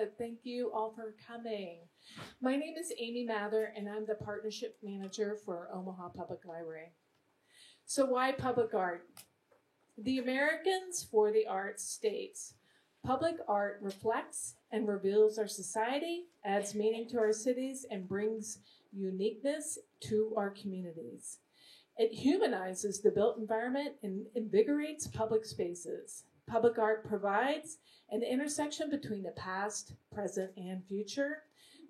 but thank you all for coming. My name is Amy Mather, and I'm the Partnership Manager for Omaha Public Library. So why public art? The Americans for the Arts states, public art reflects and reveals our society, adds meaning to our cities, and brings uniqueness to our communities. It humanizes the built environment and invigorates public spaces. Public art provides an intersection between the past, present, and future,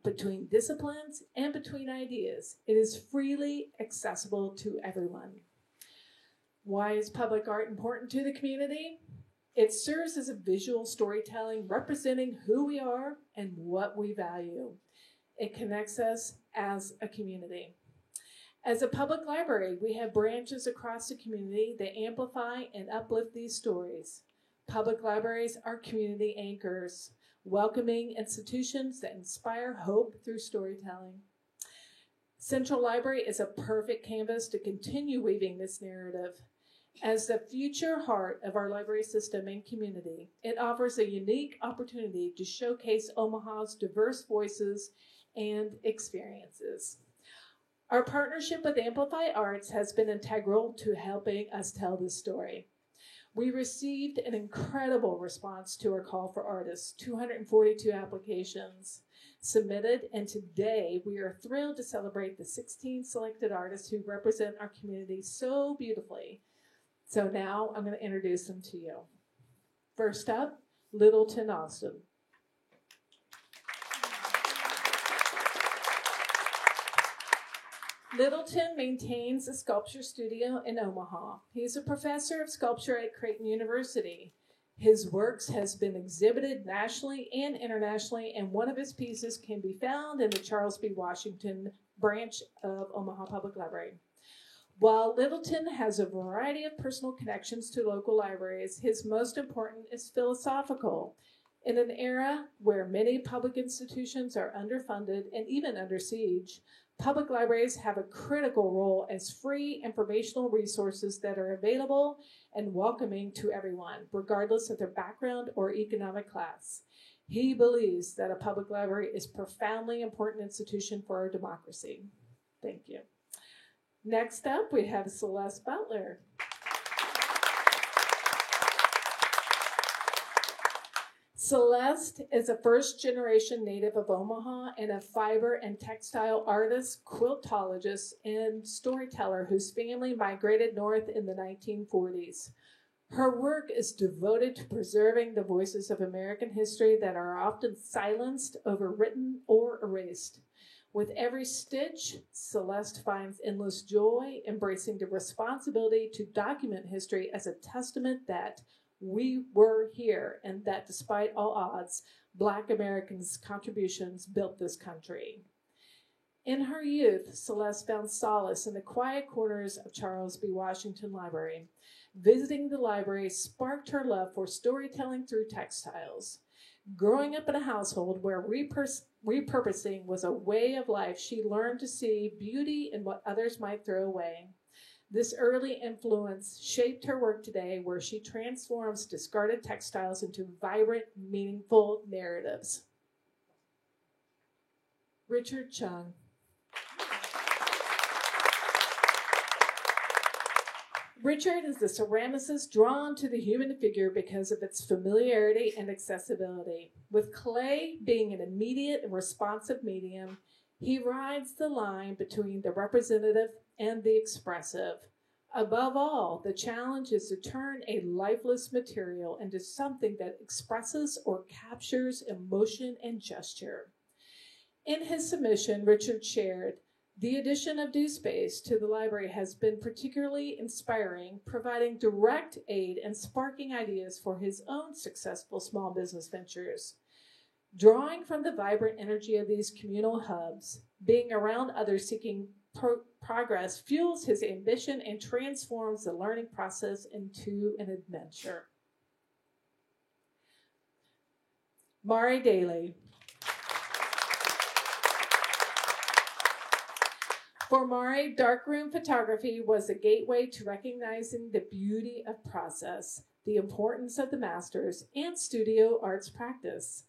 between disciplines, and between ideas. It is freely accessible to everyone. Why is public art important to the community? It serves as a visual storytelling representing who we are and what we value. It connects us as a community. As a public library, we have branches across the community that amplify and uplift these stories. Public libraries are community anchors, welcoming institutions that inspire hope through storytelling. Central Library is a perfect canvas to continue weaving this narrative. As the future heart of our library system and community, it offers a unique opportunity to showcase Omaha's diverse voices and experiences. Our partnership with Amplify Arts has been integral to helping us tell this story. We received an incredible response to our call for artists, 242 applications submitted, and today we are thrilled to celebrate the 16 selected artists who represent our community so beautifully. So now I'm going to introduce them to you. First up, Littleton Austin. Littleton maintains a sculpture studio in Omaha. He's a professor of sculpture at Creighton University. His works has been exhibited nationally and internationally, and one of his pieces can be found in the Charles B. Washington branch of Omaha Public Library. While Littleton has a variety of personal connections to local libraries, his most important is philosophical. In an era where many public institutions are underfunded and even under siege, public libraries have a critical role as free informational resources that are available and welcoming to everyone, regardless of their background or economic class. He believes that a public library is a profoundly important institution for our democracy. Thank you. Next up, we have Celeste Butler. Celeste is a first-generation native of Omaha and a fiber and textile artist, quiltologist, and storyteller whose family migrated north in the 1940s. Her work is devoted to preserving the voices of American history that are often silenced, overwritten, or erased. With every stitch, Celeste finds endless joy, embracing the responsibility to document history as a testament that we were here and that despite all odds, Black Americans' contributions built this country. In her youth, Celeste found solace in the quiet corners of Charles B. Washington Library. Visiting the library sparked her love for storytelling through textiles. Growing up in a household where repurposing was a way of life, she learned to see beauty in what others might throw away. This early influence shaped her work today, where she transforms discarded textiles into vibrant, meaningful narratives. Richard Chung. Richard is the ceramicist drawn to the human figure because of its familiarity and accessibility. With clay being an immediate and responsive medium, he rides the line between the representative and the expressive. Above all, the challenge is to turn a lifeless material into something that expresses or captures emotion and gesture. In his submission, Richard shared, "The addition of DoSpace to the library has been particularly inspiring, providing direct aid and sparking ideas for his own successful small business ventures. Drawing from the vibrant energy of these communal hubs, being around others seeking progress fuels his ambition and transforms the learning process into an adventure." Mari Daly. For Mari, darkroom photography was a gateway to recognizing the beauty of process, the importance of the masters, and studio arts practice.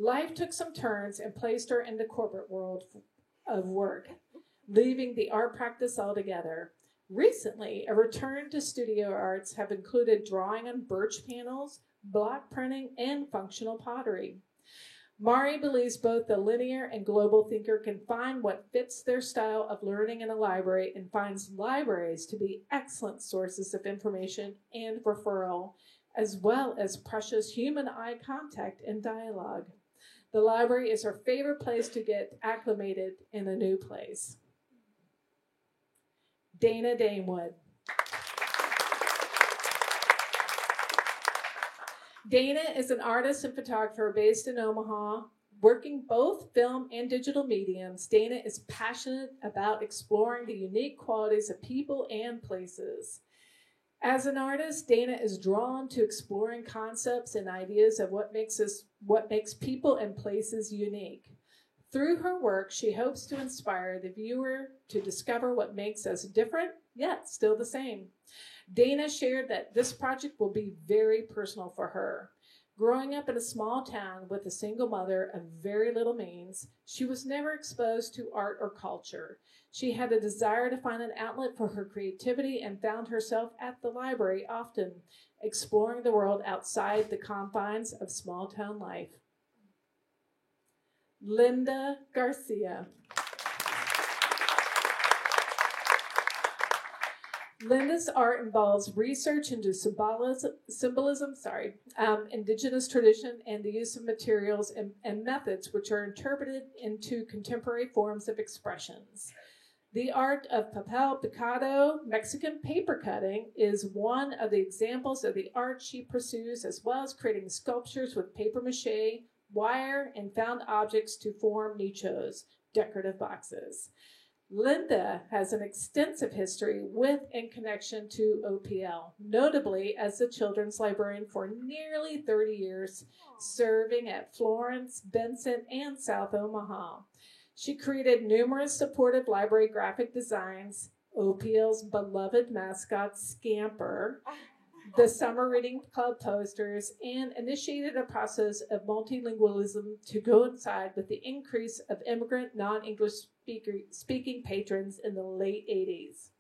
Life took some turns and placed her in the corporate world of work, leaving the art practice altogether. Recently, a return to studio arts have included drawing on birch panels, block printing, and functional pottery. Mari believes both the linear and global thinker can find what fits their style of learning in a library and finds libraries to be excellent sources of information and referral, as well as precious human eye contact and dialogue. The library is her favorite place to get acclimated in a new place. Dana Damewood. Dana is an artist and photographer based in Omaha, working both film and digital mediums. Dana is passionate about exploring the unique qualities of people and places. As an artist, Dana is drawn to exploring concepts and ideas of what makes people and places unique. Through her work, she hopes to inspire the viewer to discover what makes us different, yet still the same. Dana shared that this project will be very personal for her. Growing up in a small town with a single mother of very little means, she was never exposed to art or culture. She had a desire to find an outlet for her creativity and found herself at the library often, exploring the world outside the confines of small town life. Linda Garcia. Linda's art involves research into symbolism, indigenous tradition, and the use of materials and methods which are interpreted into contemporary forms of expressions. The art of papel picado, Mexican paper cutting, is one of the examples of the art she pursues, as well as creating sculptures with paper mache, wire, and found objects to form nichos, decorative boxes. Linda has an extensive history with and connection to OPL, notably as the children's librarian for nearly 30 years, serving at Florence, Benson, and South Omaha. She created numerous supportive library graphic designs, OPL's beloved mascot, Scamper, the Summer Reading Club posters, and initiated a process of multilingualism to coincide with the increase of immigrant non-English speaking patrons in the late 80s.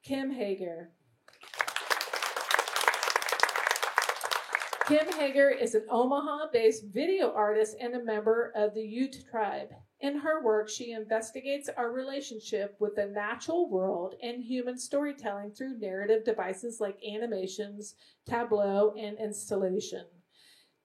Kim Hager. Kim Hager is an Omaha-based video artist and a member of the Ute tribe. In her work, she investigates our relationship with the natural world and human storytelling through narrative devices like animations, tableau, and installation.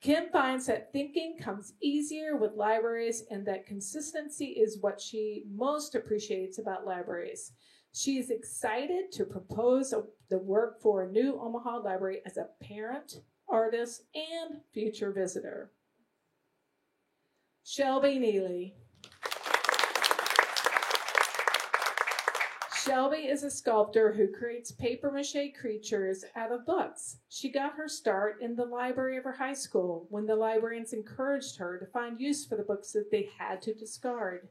Kim finds that thinking comes easier with libraries and that consistency is what she most appreciates about libraries. She is excited to propose the work for a new Omaha library as a parent, artist, and future visitor. Shelby Neely. Shelby is a sculptor who creates papier-mâché creatures out of books. She got her start in the library of her high school when the librarians encouraged her to find use for the books that they had to discard.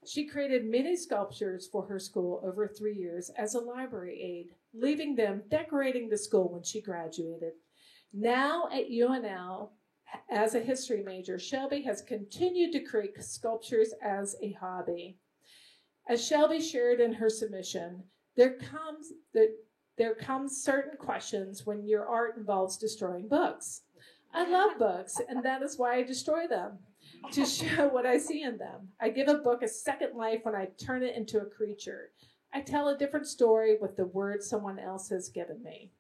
She created many sculptures for her school over 3 years as a library aide, leaving them decorating the school when she graduated. Now at UNL, as a history major, Shelby has continued to create sculptures as a hobby. As Shelby shared in her submission, there comes certain questions when your art involves destroying books. I love books, and that is why I destroy them, to show what I see in them. I give a book a second life when I turn it into a creature. I tell a different story with the words someone else has given me.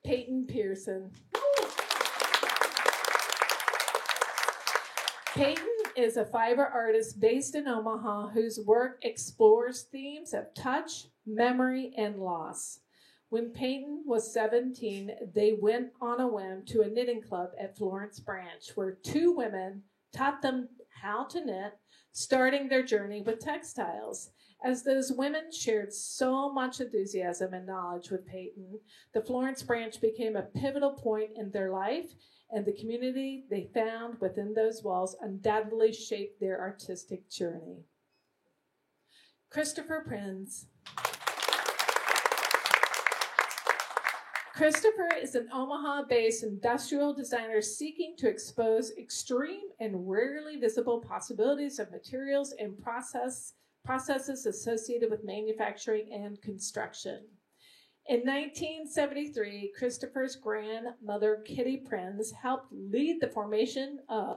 Peyton Pearson. Peyton is a fiber artist based in Omaha whose work explores themes of touch, memory, and loss. When Peyton was 17, they went on a whim to a knitting club at Florence Branch, where 2 women taught them how to knit, starting their journey with textiles. As those women shared so much enthusiasm and knowledge with Peyton, the Florence Branch became a pivotal point in their life, and the community they found within those walls undoubtedly shaped their artistic journey. Christopher Prinz. Christopher is an Omaha-based industrial designer seeking to expose extreme and rarely visible possibilities of materials and processes associated with manufacturing and construction. In 1973, Christopher's grandmother, Kitty Prinz, helped lead the formation of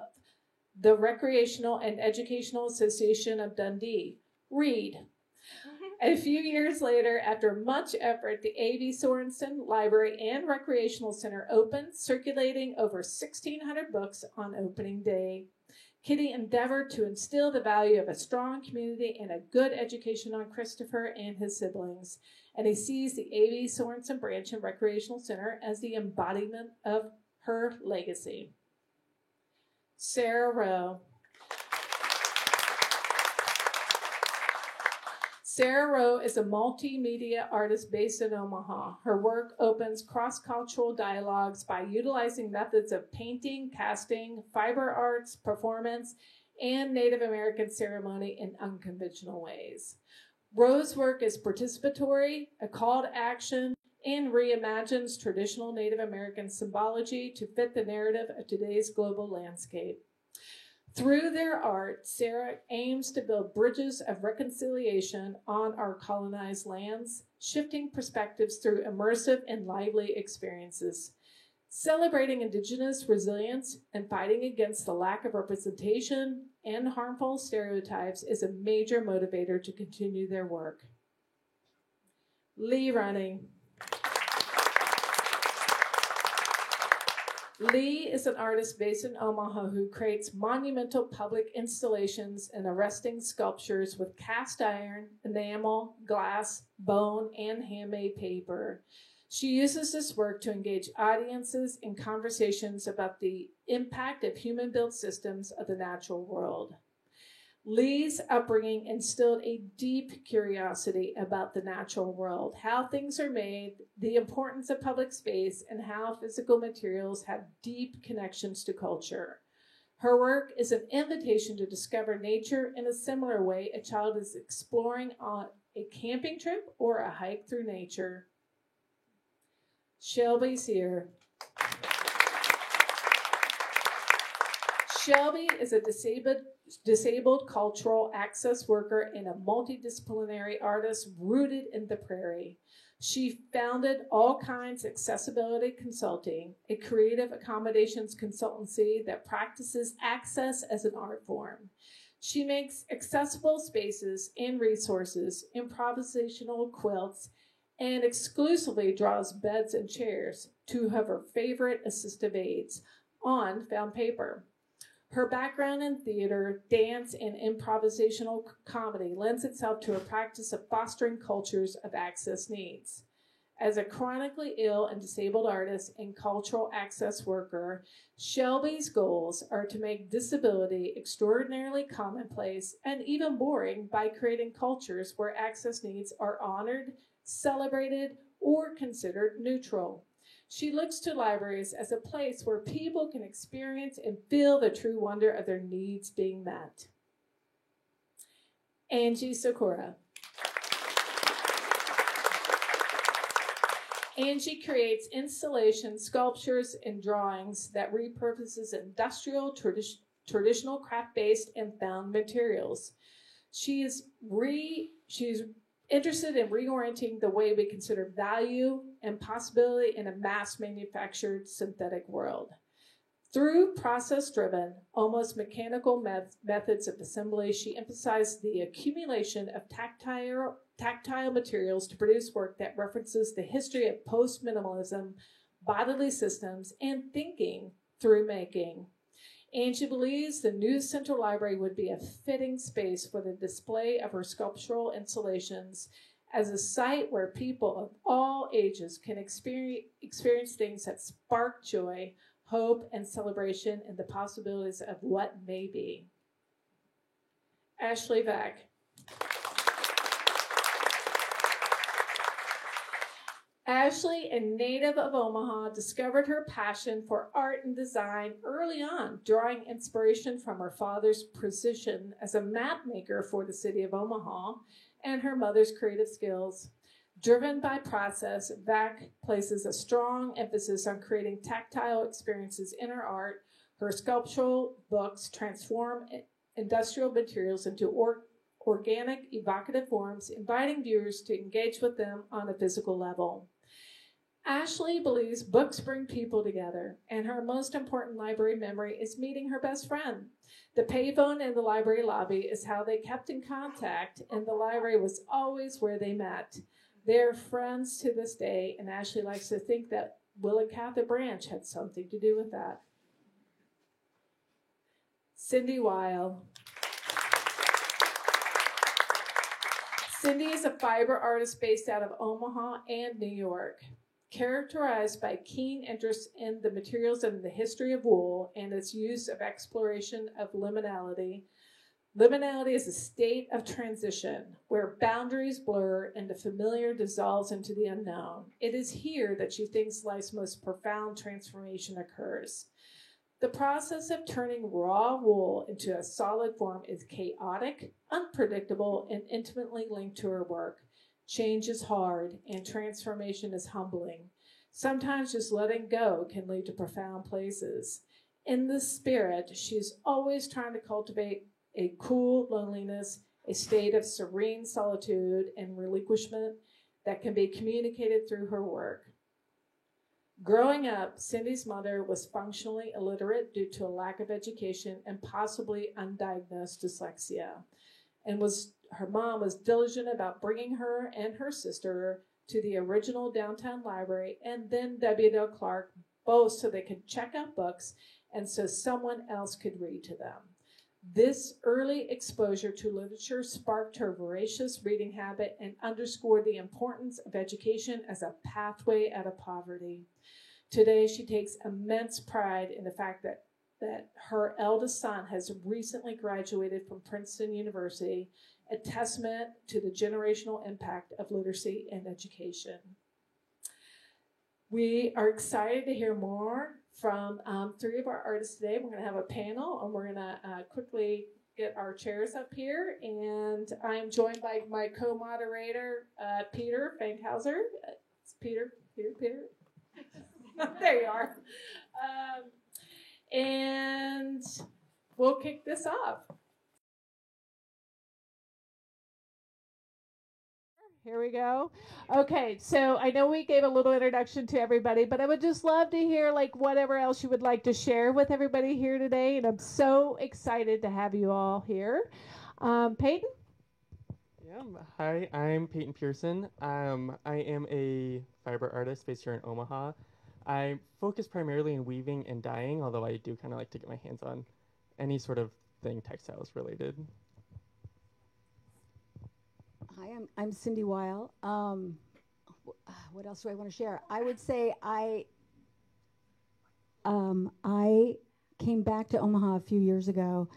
the Recreational and Educational Association of Dundee, READ. A few years later, after much effort, the A.V. Sorensen Library and Recreational Center opened, circulating over 1,600 books on opening day. Kitty endeavored to instill the value of a strong community and a good education on Christopher and his siblings, and he sees the A.V. Sorensen Branch and Recreational Center as the embodiment of her legacy. Sarah Rowe. Sarah Rowe is a multimedia artist based in Omaha. Her work opens cross-cultural dialogues by utilizing methods of painting, casting, fiber arts, performance, and Native American ceremony in unconventional ways. Rowe's work is participatory, a call to action, and reimagines traditional Native American symbology to fit the narrative of today's global landscape. Through their art, Sarah aims to build bridges of reconciliation on our colonized lands, shifting perspectives through immersive and lively experiences. Celebrating Indigenous resilience and fighting against the lack of representation and harmful stereotypes is a major motivator to continue their work. Lee Running. Lee is an artist based in Omaha who creates monumental public installations and arresting sculptures with cast iron, enamel, glass, bone, and handmade paper. She uses this work to engage audiences in conversations about the impact of human-built systems of the natural world. Lee's upbringing instilled a deep curiosity about the natural world, how things are made, the importance of public space, and how physical materials have deep connections to culture. Her work is an invitation to discover nature in a similar way a child is exploring on a camping trip or a hike through nature. Shelby's here. Shelby is a disabled cultural access worker and a multidisciplinary artist rooted in the prairie. She founded All Kinds Accessibility Consulting, a creative accommodations consultancy that practices access as an art form. She makes accessible spaces and resources, improvisational quilts, and exclusively draws beds and chairs, two of her favorite assistive aids, on found paper. Her background in theater, dance, and improvisational comedy lends itself to a practice of fostering cultures of access needs. As a chronically ill and disabled artist and cultural access worker, Shelby's goals are to make disability extraordinarily commonplace and even boring by creating cultures where access needs are honored, celebrated, or considered neutral. She looks to libraries as a place where people can experience and feel the true wonder of their needs being met. Angie Sakura. Angie creates installations, sculptures, and drawings that repurposes industrial, traditional craft-based, and found materials. She's interested in reorienting the way we consider value and possibility in a mass-manufactured synthetic world. Through process-driven, almost mechanical methods of assembly, she emphasized the accumulation of tactile materials to produce work that references the history of post-minimalism, bodily systems, and thinking through making. Angie believes the new Central Library would be a fitting space for the display of her sculptural installations as a site where people of all ages can experience things that spark joy, hope, and celebration in the possibilities of what may be. Ashley Vack. Ashley, a native of Omaha, discovered her passion for art and design early on, drawing inspiration from her father's precision as a map maker for the city of Omaha and her mother's creative skills. Driven by process, VAC places a strong emphasis on creating tactile experiences in her art. Her sculptural books transform industrial materials into organic, evocative forms, inviting viewers to engage with them on a physical level. Ashley believes books bring people together, and her most important library memory is meeting her best friend. The payphone in the library lobby is how they kept in contact, and the library was always where they met. They're friends to this day, and Ashley likes to think that Willa Cather Branch had something to do with that. Cindy Weil. Cindy is a fiber artist based out of Omaha and New York. Characterized by keen interest in the materials and the history of wool and its use of exploration of liminality. Liminality is a state of transition where boundaries blur and the familiar dissolves into the unknown. It is here that she thinks life's most profound transformation occurs. The process of turning raw wool into a solid form is chaotic, unpredictable, and intimately linked to her work. Change is hard, and transformation is humbling. Sometimes just letting go can lead to profound places. In this spirit, she's always trying to cultivate a cool loneliness, a state of serene solitude and relinquishment that can be communicated through her work. Growing up, Cindy's mother was functionally illiterate due to a lack of education and possibly undiagnosed dyslexia, and her mom was diligent about bringing her and her sister to the original downtown library and then W.L. Clark, both so they could check out books and so someone else could read to them. This early exposure to literature sparked her voracious reading habit and underscored the importance of education as a pathway out of poverty. Today, she takes immense pride in the fact that her eldest son has recently graduated from Princeton University, a testament to the generational impact of literacy and education. We are excited to hear more from three of our artists today. We're going to have a panel, and we're going to quickly get our chairs up here. And I'm joined by my co-moderator, Peter Fankhauser. It's Peter. There you are. And we'll kick this off. Here we go. Okay, so I know we gave a little introduction to everybody, but I would just love to hear whatever else you would like to share with everybody here today. And I'm so excited to have you all here. Peyton? Yeah, hi, I'm Peyton Pearson. I am a fiber artist based here in Omaha. I focus primarily in weaving and dyeing, although I do kind of like to get my hands on any sort of thing textiles related. Hi, I'm Cindy Weil. What else do I want to share? I would say I came back to Omaha a few years ago,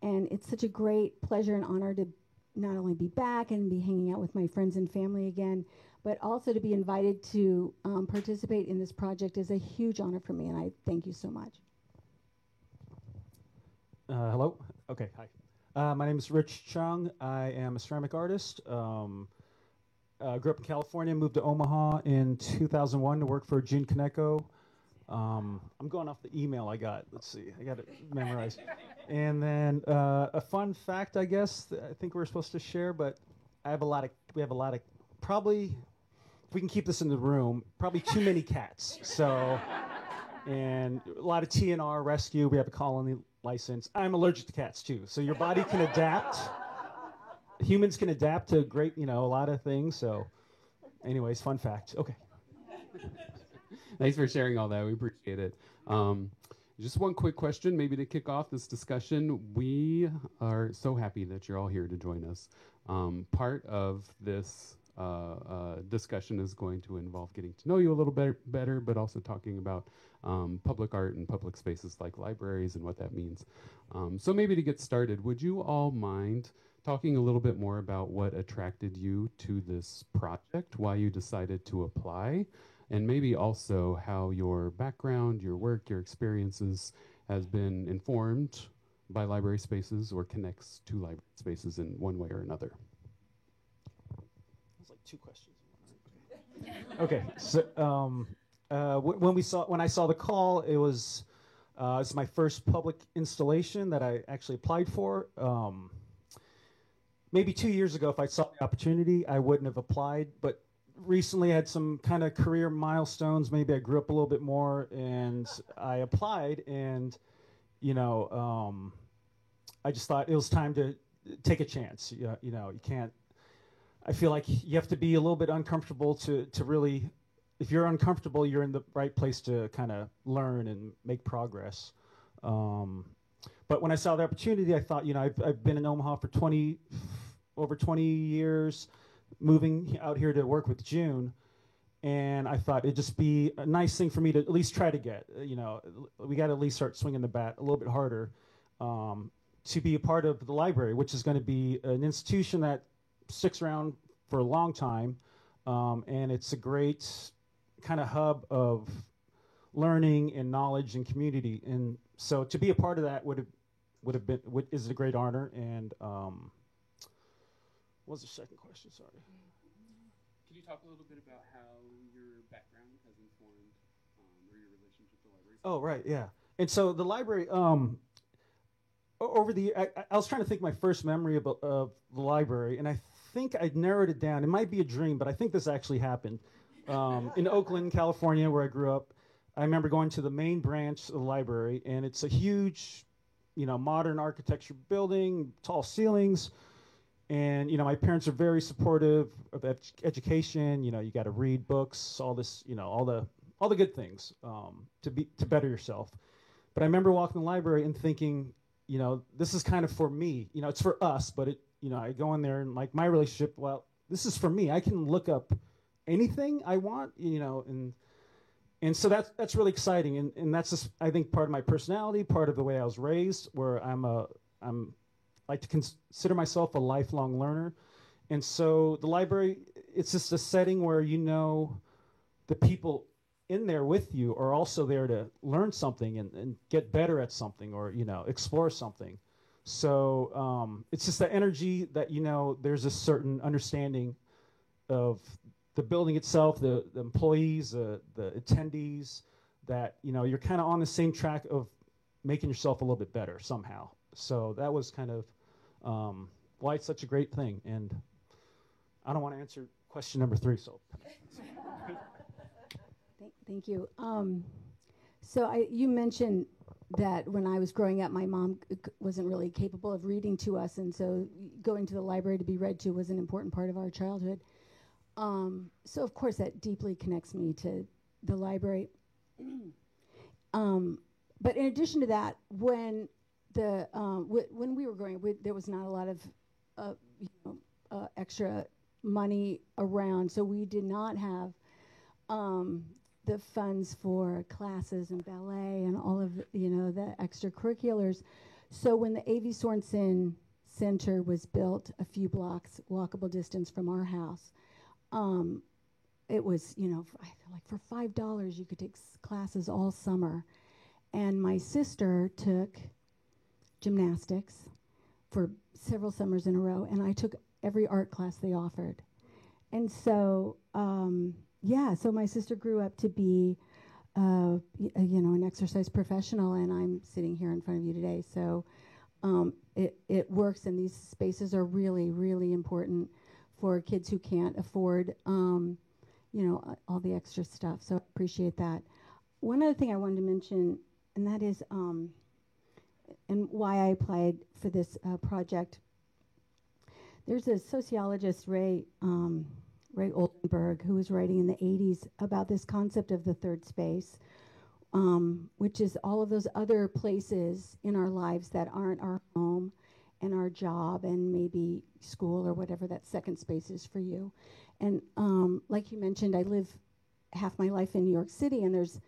and it's such a great pleasure and honor to not only be back and be hanging out with my friends and family again, but also to be invited to participate in this project is a huge honor for me, and I thank you so much. Hello. Okay. Hi. My name is Rich Chung. I am a ceramic artist. Grew up in California, moved to Omaha in 2001 to work for Jin Kaneko. I'm going off the email I got. Let's see. I got it memorized. And then a fun fact, I guess, that I think we're supposed to share, but we have a lot of, probably, if we can keep this in the room, probably too many cats. So, and a lot of TNR rescue. We have a colony license. I'm allergic to cats too, so your body can adapt. Humans can adapt to a lot of things. So, anyways, fun fact. Okay. Thanks for sharing all that. We appreciate it. Just one quick question, maybe to kick off this discussion. We are so happy that you're all here to join us. Part of this discussion is going to involve getting to know you a little better, but also talking about public art and public spaces like libraries and what that means. So maybe to get started, would you all mind talking a little bit more about what attracted you to this project, why you decided to apply, and maybe also how your background, your work, your experiences has been informed by library spaces or connects to library spaces in one way or another? It's like two questions. Okay, so when I saw the call, it's my first public installation that I actually applied for. Maybe 2 years ago, if I saw the opportunity, I wouldn't have applied. But recently, I had some kind of career milestones. Maybe I grew up a little bit more, and I applied. And I just thought it was time to take a chance. You can't. I feel like you have to be a little bit uncomfortable to really. If you're uncomfortable, you're in the right place to kind of learn and make progress. But when I saw the opportunity, I thought, I've been in Omaha for over 20 years, moving out here to work with June, and I thought it'd just be a nice thing for me to at least try to get. We got to at least start swinging the bat a little bit harder to be a part of the library, which is going to be an institution that sticks around for a long time, and it's a great kind of hub of learning and knowledge and community. And so to be a part of that is a great honor. And what was the second question? Sorry. Can you talk a little bit about how your background has informed or your relationship to the library? Oh, right, yeah. And so the library, over the I was trying to think my first memory of the library, and I think I narrowed it down. It might be a dream, but I think this actually happened. In Oakland, California, where I grew up, I remember going to the main branch of the library, and it's a huge, modern architecture building, tall ceilings, and my parents are very supportive of education. You got to read books, all this, all the good things to better yourself. But I remember walking the library and thinking, this is kind of for me. It's for us, but I go in there and like my relationship. Well, this is for me. I can look up anything I want, and so that's really exciting, and that's just, I think, part of my personality, part of the way I was raised, where I'm like to consider myself a lifelong learner. And so the library, it's just a setting where the people in there with you are also there to learn something and get better at something, or explore something. So it's just the energy that there's a certain understanding of the building itself, the employees, the attendees, that you're kind of on the same track of making yourself a little bit better somehow. So that was kind of why it's such a great thing. And I don't want to answer question number 3. So thank you. So you mentioned that when I was growing up, my mom wasn't really capable of reading to us, and so going to the library to be read to was an important part of our childhood. So of course that deeply connects me to the library. But in addition to that, when we were growing up, there was not a lot of extra money around, so we did not have the funds for classes and ballet and all of the extracurriculars. So when the A.V. Sorensen Center was built a few blocks walkable distance from our house, it was, I feel like for $5 you could take classes all summer. And my sister took gymnastics for several summers in a row, and I took every art class they offered. And so, so my sister grew up to be, an exercise professional, and I'm sitting here in front of you today. So it works, and these spaces are really, really important for kids who can't afford, all the extra stuff. So I appreciate that. One other thing I wanted to mention, and that is, and why I applied for this project. There's a sociologist, Ray Oldenburg, who was writing in the 80s about this concept of the third space, which is all of those other places in our lives that aren't our home and our job and maybe school or whatever that second space is for you. And like you mentioned, I live half my life in New York City, and there's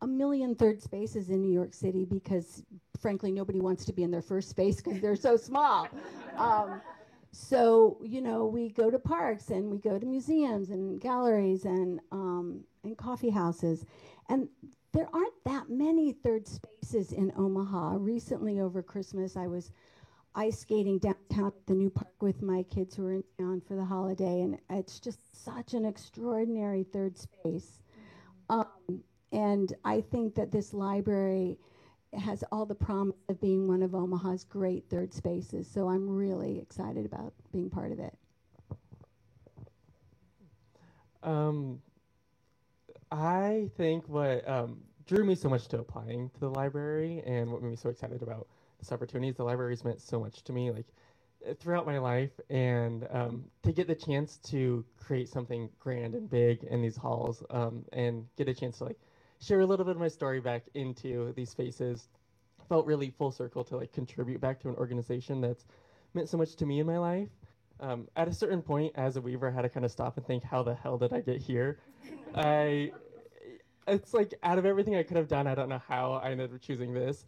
a million third spaces in New York City because, frankly, nobody wants to be in their first space because they're so small. So, we go to parks, and we go to museums and galleries and coffee houses. And there aren't that many third spaces in Omaha. Recently, over Christmas, I ice skating downtown at the new park with my kids who are in town for the holiday, and it's just such an extraordinary third space. And I think that this library has all the promise of being one of Omaha's great third spaces. So I'm really excited about being part of it. I think what drew me so much to applying to the library and what made me so excited about this opportunity is the library's meant so much to me, like throughout my life, and to get the chance to create something grand and big in these halls, and get a chance to like share a little bit of my story back into these spaces felt really full circle to like contribute back to an organization that's meant so much to me in my life. At a certain point, as a weaver, I had to kind of stop and think, how the hell did I get here? It's like out of everything I could have done, I don't know how I ended up choosing this,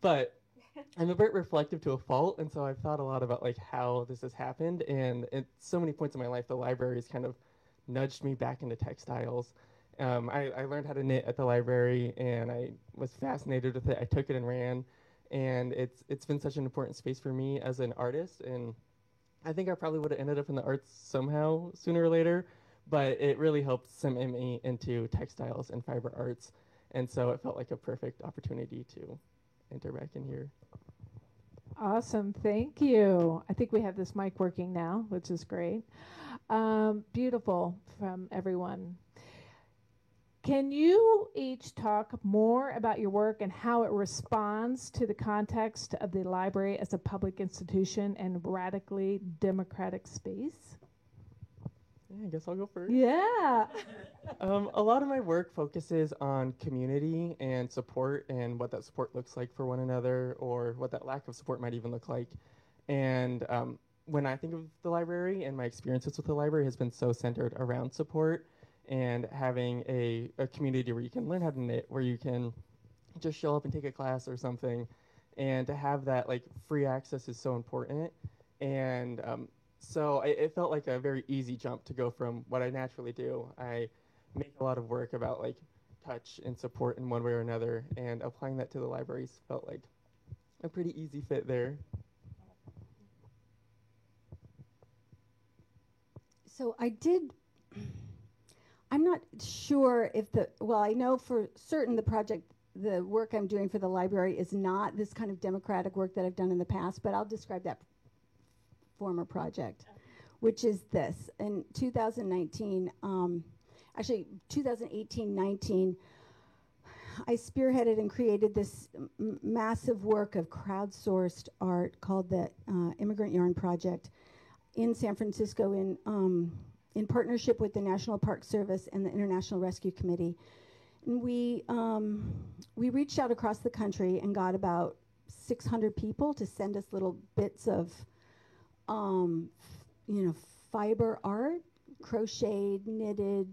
but I'm a bit reflective to a fault, and so I've thought a lot about like how this has happened, and at so many points in my life, the library has kind of nudged me back into textiles. I learned how to knit at the library, and I was fascinated with it. I took it and ran, and it's been such an important space for me as an artist, and I think I probably would have ended up in the arts somehow sooner or later, but it really helped cement me into textiles and fiber arts, and so it felt like a perfect opportunity to enter back in here. Awesome, thank you. I think we have this mic working now, which is great. Beautiful from everyone. Can you each talk more about your work and how it responds to the context of the library as a public institution and radically democratic space? Yeah, I guess I'll go first. Yeah. A lot of my work focuses on community and support and what that support looks like for one another, or what that lack of support might even look like. And when I think of the library, and my experiences with the library has been so centered around support and having a community where you can learn how to knit, where you can just show up and take a class or something, and to have that like free access is so important. And so it felt like a very easy jump to go from what I naturally do. I make a lot of work about like touch and support in one way or another, and applying that to the libraries felt like a pretty easy fit there. So I'm not sure if I know for certain the work I'm doing for the library is not this kind of democratic work that I've done in the past, but I'll describe that former project, which is this. In 2019, actually 2018-19, I spearheaded and created this massive work of crowdsourced art called the Immigrant Yarn Project in San Francisco in partnership with the National Park Service and the International Rescue Committee. And we reached out across the country and got about 600 people to send us little bits of fiber art, crocheted, knitted,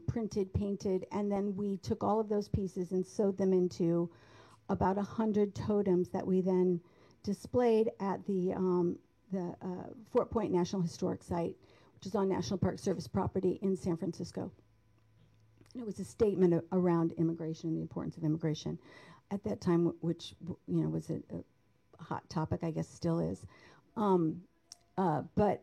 printed, painted, and then we took all of those pieces and sewed them into about 100 totems that we then displayed at the Fort Point National Historic Site, which is on National Park Service property in San Francisco. And it was a statement around immigration and the importance of immigration at that time, which was a hot topic, I guess still is. But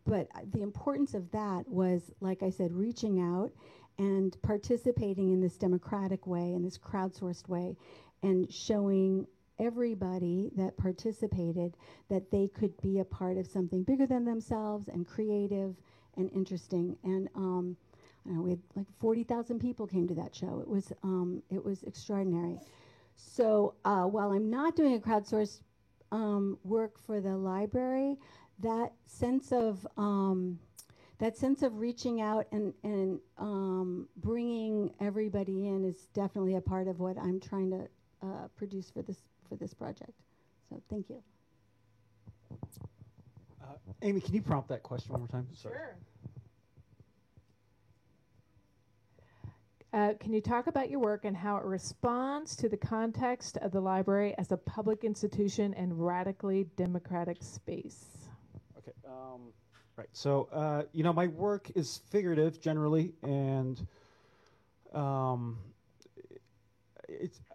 the importance of that was, like I said, reaching out and participating in this democratic way, in this crowdsourced way, and showing everybody that participated that they could be a part of something bigger than themselves and creative and interesting. And I don't know, we had like 40,000 people came to that show. It was extraordinary. So while I'm not doing a crowdsourced work for the library, that sense of reaching out and bringing everybody in is definitely a part of what I'm trying to produce for this project. So thank you. Amy, can you prompt that question one more time? Sorry. Sure. Can you talk about your work and how it responds to the context of the library as a public institution and radically democratic space? Okay. Right. So, my work is figurative generally, and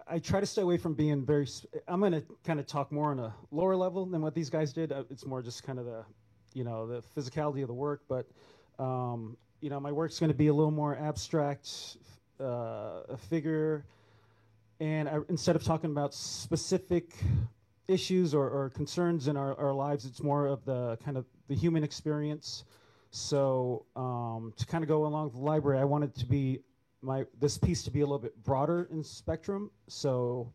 I try to stay away from being very. I'm going to kind of talk more on a lower level than what these guys did. It's more just kind of the, the physicality of the work. But, my work's going to be a little more abstract, a figure, and instead of talking about specific issues or concerns in our lives, it's more of the kind of the human experience. So to kind of go along with the library, I wanted to be this piece to be a little bit broader in spectrum. So,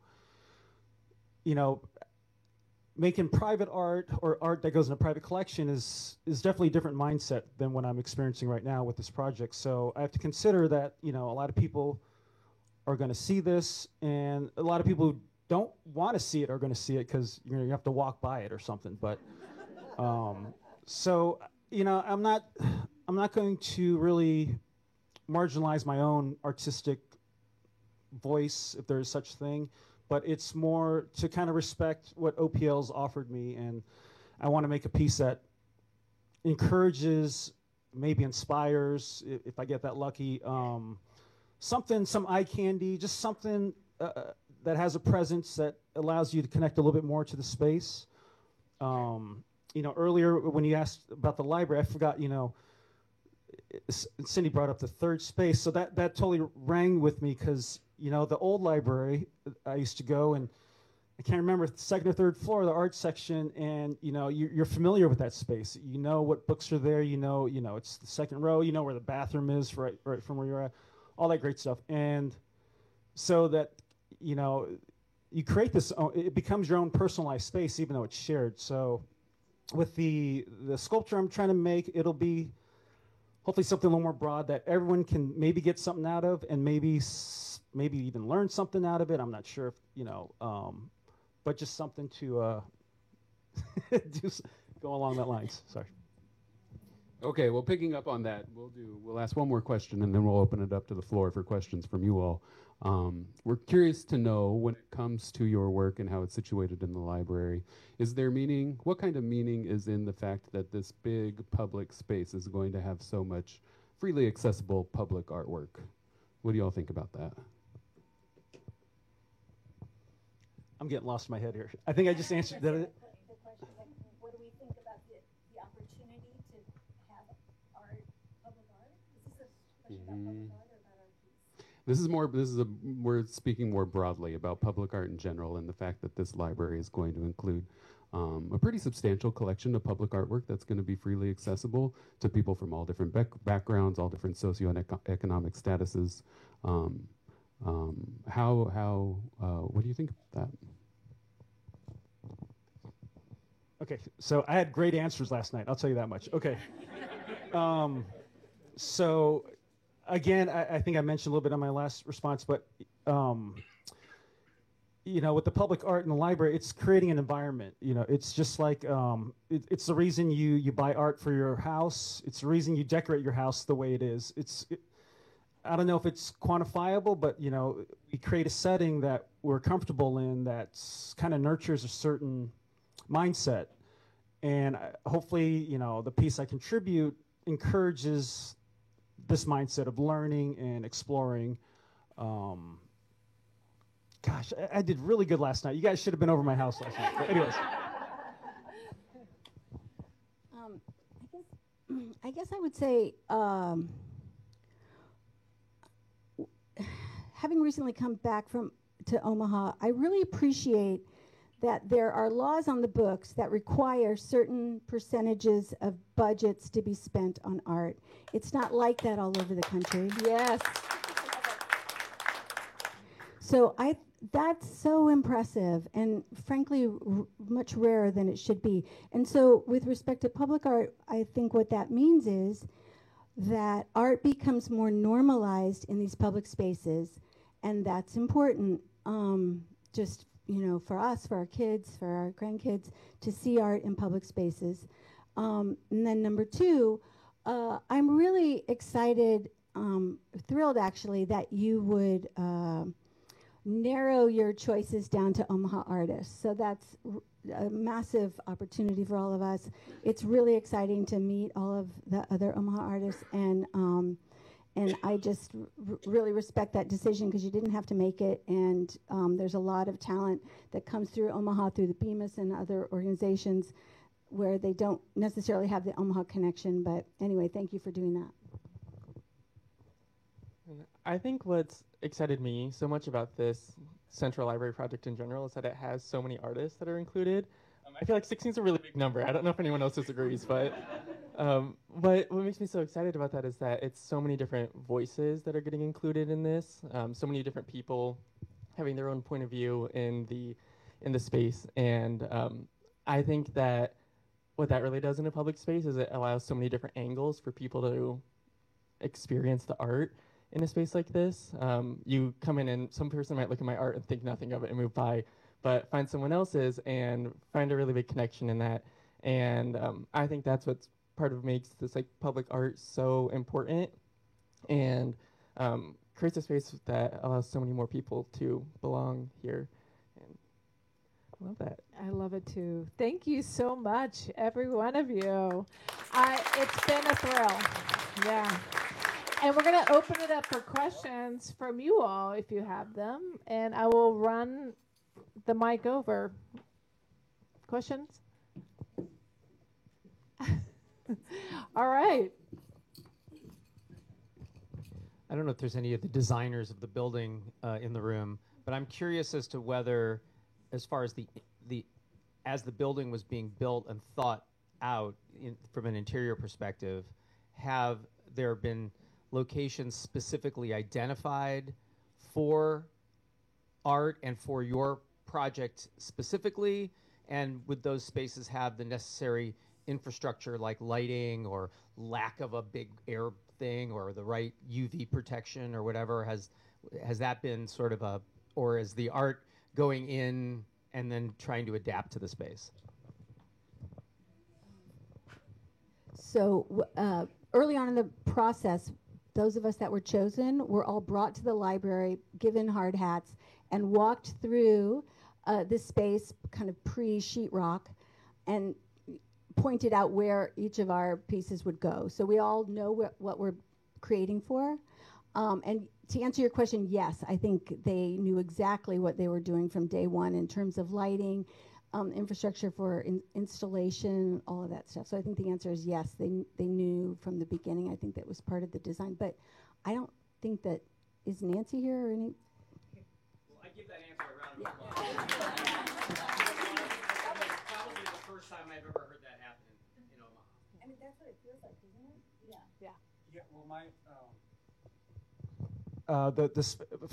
making private art or art that goes in a private collection is definitely a different mindset than what I'm experiencing right now with this project. So I have to consider that, a lot of people are going to see this, and a lot of people who don't want to see it are going to see it because you have to walk by it or something. But so, I'm not going to really marginalize my own artistic voice, if there is such thing, but it's more to kind of respect what OPL's offered me, and I want to make a piece that encourages, maybe inspires, if I get that lucky, some eye candy, just something that has a presence that allows you to connect a little bit more to the space. Earlier when you asked about the library, I forgot, Cindy brought up the third space, so that totally rang with me because, the old library I used to go, and I can't remember, the second or third floor, the art section, and, you're familiar with that space. You know what books are there, it's the second row, where the bathroom is right from where you're at, all that great stuff. And so that, you create this, it becomes your own personalized space, even though it's shared. So with the sculpture I'm trying to make, it'll be hopefully something a little more broad that everyone can maybe get something out of, and maybe even learn something out of it. I'm not sure if, but just something to go along that lines. Sorry. Okay, well, picking up on that, we'll ask one more question, and then we'll open it up to the floor for questions from you all. We're curious to know, when it comes to your work and how it's situated in the library, is there meaning? What kind of meaning is in the fact that this big public space is going to have so much freely accessible public artwork? What do you all think about that? I'm getting lost in my head here. I think I just answered that. The question, what do we think about the opportunity to have art, public art? Is this a question about public art or about art piece? We're speaking more broadly about public art in general, and the fact that this library is going to include a pretty substantial collection of public artwork that's going to be freely accessible to people from all different backgrounds, all different socioeconomic statuses. What do you think about that? Okay, so I had great answers last night, I'll tell you that much. Okay. So again, I think I mentioned a little bit on my last response, but with the public art in the library, it's creating an environment. It's just like it's the reason you buy art for your house. It's the reason you decorate your house the way it is. I don't know if it's quantifiable, but we create a setting that we're comfortable in that kind of nurtures a certain mindset, and hopefully, the piece I contribute encourages this mindset of learning and exploring. Gosh, I did really good last night. You guys should have been over my house last night. But anyways. I guess I would say, having recently come back to Omaha, I really appreciate that there are laws on the books that require certain percentages of budgets to be spent on art. It's not like that all over the country. Yes. So that's so impressive and frankly much rarer than it should be. And so with respect to public art, I think what that means is that art becomes more normalized in these public spaces, and that's important. Just for us, for our kids, for our grandkids, to see art in public spaces. And then number two, I'm really excited, thrilled actually, that you would narrow your choices down to Omaha artists. So that's a massive opportunity for all of us. It's really exciting to meet all of the other Omaha artists, and and I just really respect that decision because you didn't have to make it, and there's a lot of talent that comes through Omaha through the Bemis and other organizations where they don't necessarily have the Omaha connection. But anyway, thank you for doing that. I think what's excited me so much about this Central Library project in general is that it has so many artists that are included. I feel like 16 is a really big number. I don't know if anyone else disagrees, but what makes me so excited about that is that it's so many different voices that are getting included in this. So many different people having their own point of view in the space, and I think that what that really does in a public space is it allows so many different angles for people to experience the art in a space like this. You come in and some person might look at my art and think nothing of it and move by, but find someone else's and find a really big connection in that. And I think that's what's part of makes this like public art so important, and creates a space that allows so many more people to belong here. And I love that. I love it too. Thank you so much, every one of you. It's been a thrill. Yeah. And we're going to open it up for questions from you all if you have them. And I will run the mic over. Questions? All right. I don't know if there's any of the designers of the building in the room, but I'm curious as to whether, as far as as the building was being built and thought out from an interior perspective, have there been locations specifically identified for art and for your project specifically? And would those spaces have the necessary infrastructure like lighting or lack of a big air thing or the right UV protection or whatever? Has that been sort of or is the art going in and then trying to adapt to the space? So early on in the process, those of us that were chosen were all brought to the library, given hard hats, and walked through this space, kind of pre-sheetrock, and pointed out where each of our pieces would go. So we all know what we're creating for. And to answer your question, yes, I think they knew exactly what they were doing from day one in terms of lighting, infrastructure for installation, all of that stuff. So I think the answer is yes, they knew from the beginning. I think that was part of the design. But I don't think that, is Nancy here or any? Well, I give that answer a round of applause. That was probably the first time I've ever heard that happen in Omaha. I mean, that's what it feels like, isn't it? Yeah. Yeah, well,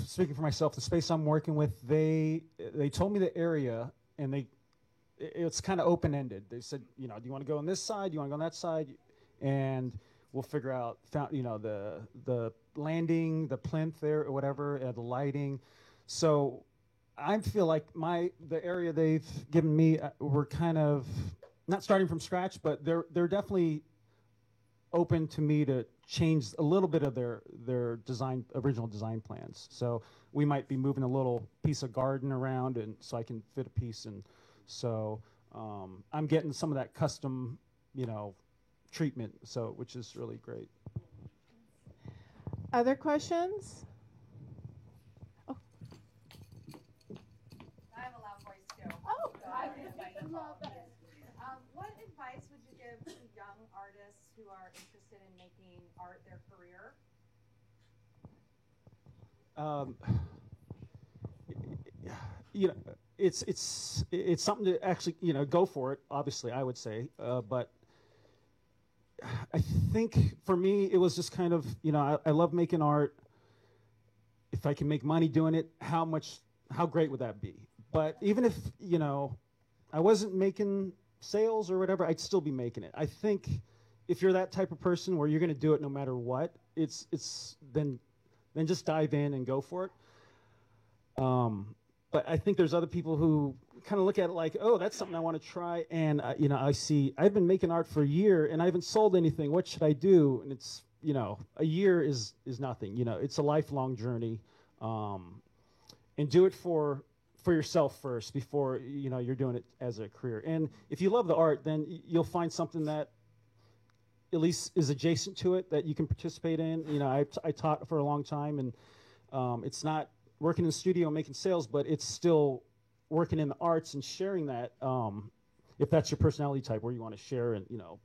speaking for myself, the space I'm working with, they told me the area, and it's kind of open-ended. They said, do you want to go on this side? Do you want to go on that side? And we'll figure out, the landing, the plinth there, or whatever, the lighting. So I feel like the area they've given me, we're kind of not starting from scratch, but they're definitely open to me to change a little bit of their original design plans. So we might be moving a little piece of garden around, and so I can fit a piece. And so I'm getting some of that custom, treatment. So which is really great. Other questions? I have a loud voice too. Oh, so I love that. What advice would you give to young artists who are interested in making art their career? It's something to actually go for it. Obviously, I would say, but I think for me it was just kind of I love making art. If I can make money doing it, how great would that be? But even if I wasn't making sales or whatever, I'd still be making it. I think if you're that type of person where you're going to do it no matter what, then just dive in and go for it. But I think there's other people who kind of look at it like, oh, that's something I want to try. And I see I've been making art for a year and I haven't sold anything. What should I do? And it's a year is nothing. It's a lifelong journey, and do it for yourself first before you're doing it as a career. And if you love the art, then you'll find something that at least is adjacent to it that you can participate in. You know, I taught for a long time, and it's not working in the studio making sales, but it's still working in the arts and sharing that. If that's your personality type, where you want to share, and you know,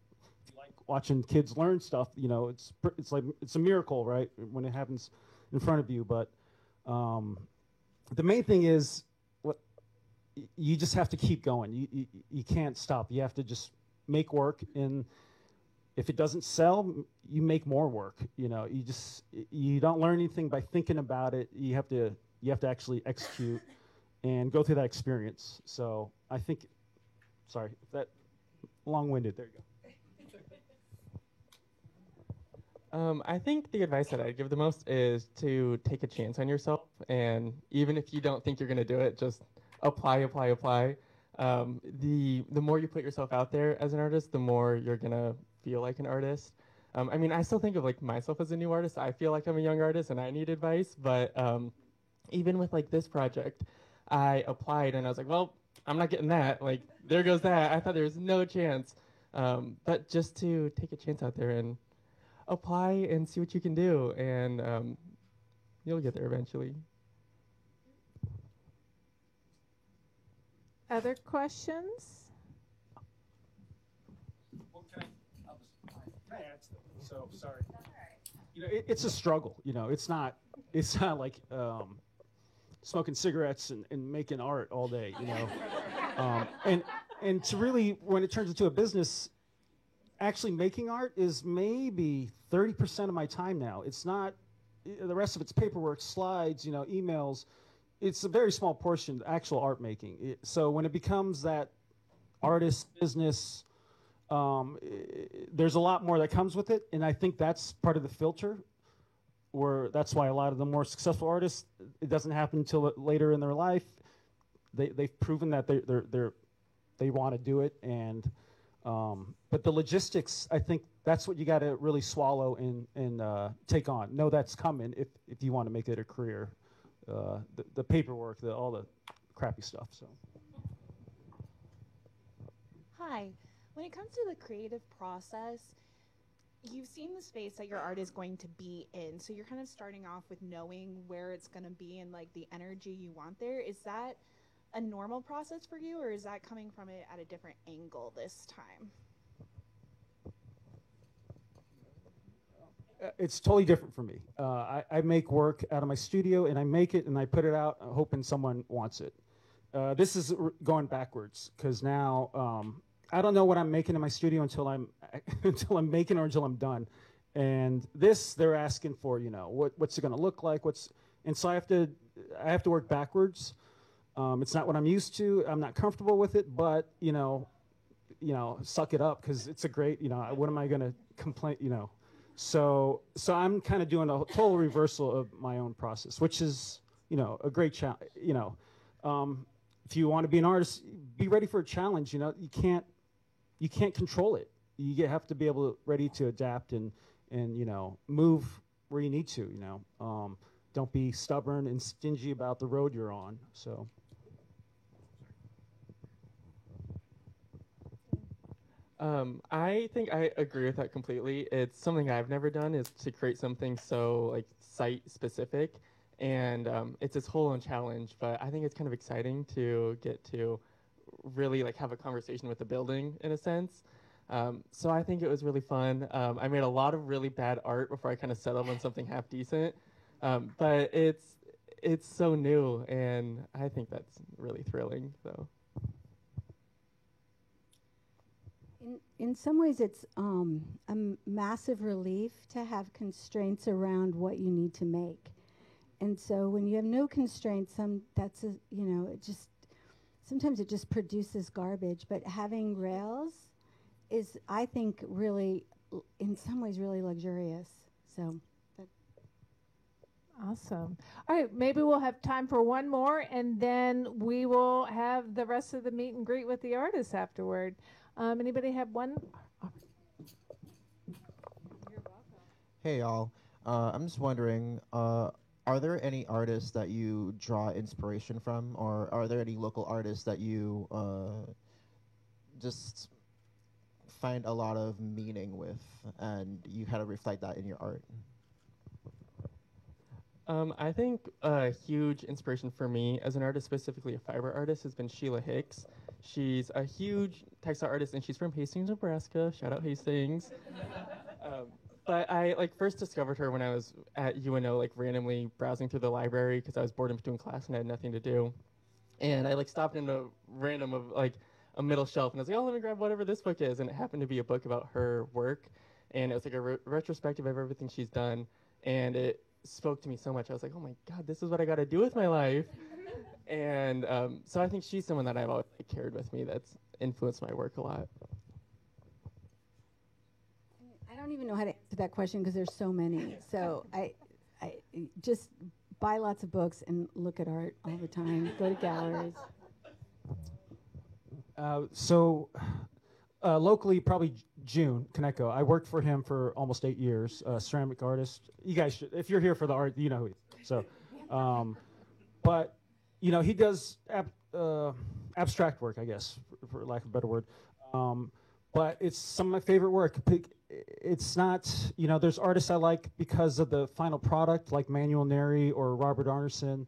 if you like watching kids learn stuff, you know, it's like it's a miracle, right, when it happens in front of you. But the main thing is you just have to keep going. You can't stop. You have to just make work, and if it doesn't sell, you make more work. You know, you don't learn anything by thinking about it. You have to actually execute and go through that experience. So I think, sorry, that long-winded. There you go. I think the advice that I'd give the most is to take a chance on yourself, and even if you don't think you're going to do it, just apply. The more you put yourself out there as an artist, the more you're going to feel like an artist. I mean, I still think of like myself as a new artist. I feel like I'm a young artist and I need advice, but even with like this project, I applied and I was like, well, I'm not getting that. Like, there goes that. I thought there was no chance. But just to take a chance out there and apply and see what you can do, and you'll get there eventually. Other questions? Well, can I answer? So sorry. You know, it's a struggle. You know, it's not like smoking cigarettes and making art all day. You know, and to really, when it turns into a business, actually making art is maybe 30% of my time now. It's not, the rest of it's paperwork, slides, you know, emails. It's a very small portion, the actual art making. So when it becomes that artist business, there's a lot more that comes with it, and I think that's part of the filter. Where that's why a lot of the more successful artists, it doesn't happen until later in their life. They've proven that they want to do it, and but the logistics, I think that's what you got to really swallow and take on. Know that's coming if you want to make it a career. The paperwork, all the crappy stuff. So. Hi. When it comes to the creative process, you've seen the space that your art is going to be in, so you're kind of starting off with knowing where it's going to be and like the energy you want there. Is that a normal process for you, or is that coming from it at a different angle this time? It's totally different for me. I make work out of my studio, and I make it and I put it out hoping someone wants it. This is going backwards, because now I don't know what I'm making in my studio until I'm making or until I'm done. And this, they're asking for, you know, what's it going to look like? And so I have to work backwards. It's not what I'm used to. I'm not comfortable with it, but you know, suck it up, because it's a great, you know, what am I going to complain, you know? So I'm kind of doing a total reversal of my own process, which is, you know, a great challenge. You know, if you want to be an artist, be ready for a challenge. You know, you can't control it. You have to be ready to adapt and you know, move where you need to. You know, don't be stubborn and stingy about the road you're on. So. I think I agree with that completely. It's something I've never done, is to create something so like site specific, and it's its whole own challenge. But I think it's kind of exciting to get to really like have a conversation with the building in a sense. So I think it was really fun. I made a lot of really bad art before I kind of settled on something half decent, but it's so new, and I think that's really thrilling. So. In some ways, it's a massive relief to have constraints around what you need to make. And so when you have no constraints, sometimes it just produces garbage. But having rails is, I think, really, in some ways, really luxurious. So. Awesome. All right, maybe we'll have time for one more, and then we will have the rest of the meet and greet with the artists afterward. Anybody have one? Hey, y'all. I'm just wondering, are there any artists that you draw inspiration from, or are there any local artists that you just find a lot of meaning with, and you kind of reflect that in your art? I think a huge inspiration for me as an artist, specifically a fiber artist, has been Sheila Hicks. She's a huge textile artist, and she's from Hastings, Nebraska. Shout out Hastings. But I first discovered her when I was at UNO, randomly browsing through the library because I was bored in between class and I had nothing to do. And I stopped in a random of a middle shelf, and I was like, oh, let me grab whatever this book is. And it happened to be a book about her work, and it was a retrospective of everything she's done, and it spoke to me so much. I was like, oh my God, this is what I got to do with my life. And so I think she's someone that I've always carried with me that's influenced my work a lot. I don't even know how to answer that question because there's so many. So I just buy lots of books and look at art all the time. Go to galleries. Locally, probably June Kaneko. I worked for him for almost 8 years. Ceramic artist. You guys should, if you're here for the art, you know who he is. So, but he does abstract work, I guess, for lack of a better word. But it's some of my favorite work. It's not, there's artists I like because of the final product, like Manuel Neri or Robert Arneson,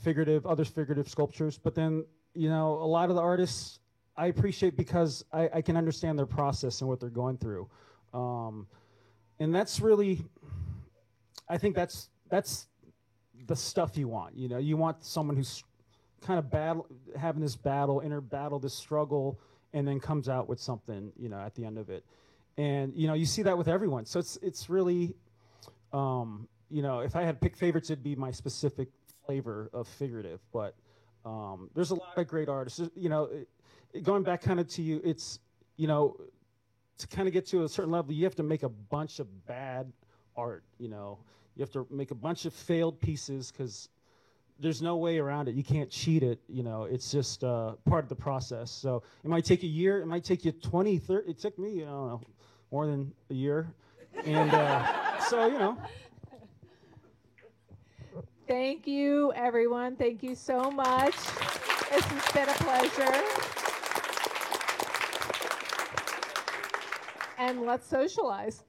figurative sculptures. But then, a lot of the artists I appreciate because I can understand their process and what they're going through. And that's really, I think that's the stuff you want. You want someone who's kind of having this inner battle, this struggle, and then comes out with something, at the end of it. And, you see that with everyone. So it's really, if I had to pick favorites, it'd be my specific flavor of figurative. But there's a lot of great artists. Going back kind of to you, it's, to kind of get to a certain level, you have to make a bunch of bad art, You have to make a bunch of failed pieces because there's no way around it. You can't cheat it. It's just part of the process. So it might take a year. It might take you 20, 30. It took me, I don't know, more than a year. And so. Thank you, everyone. Thank you so much. This has been a pleasure. And let's socialize.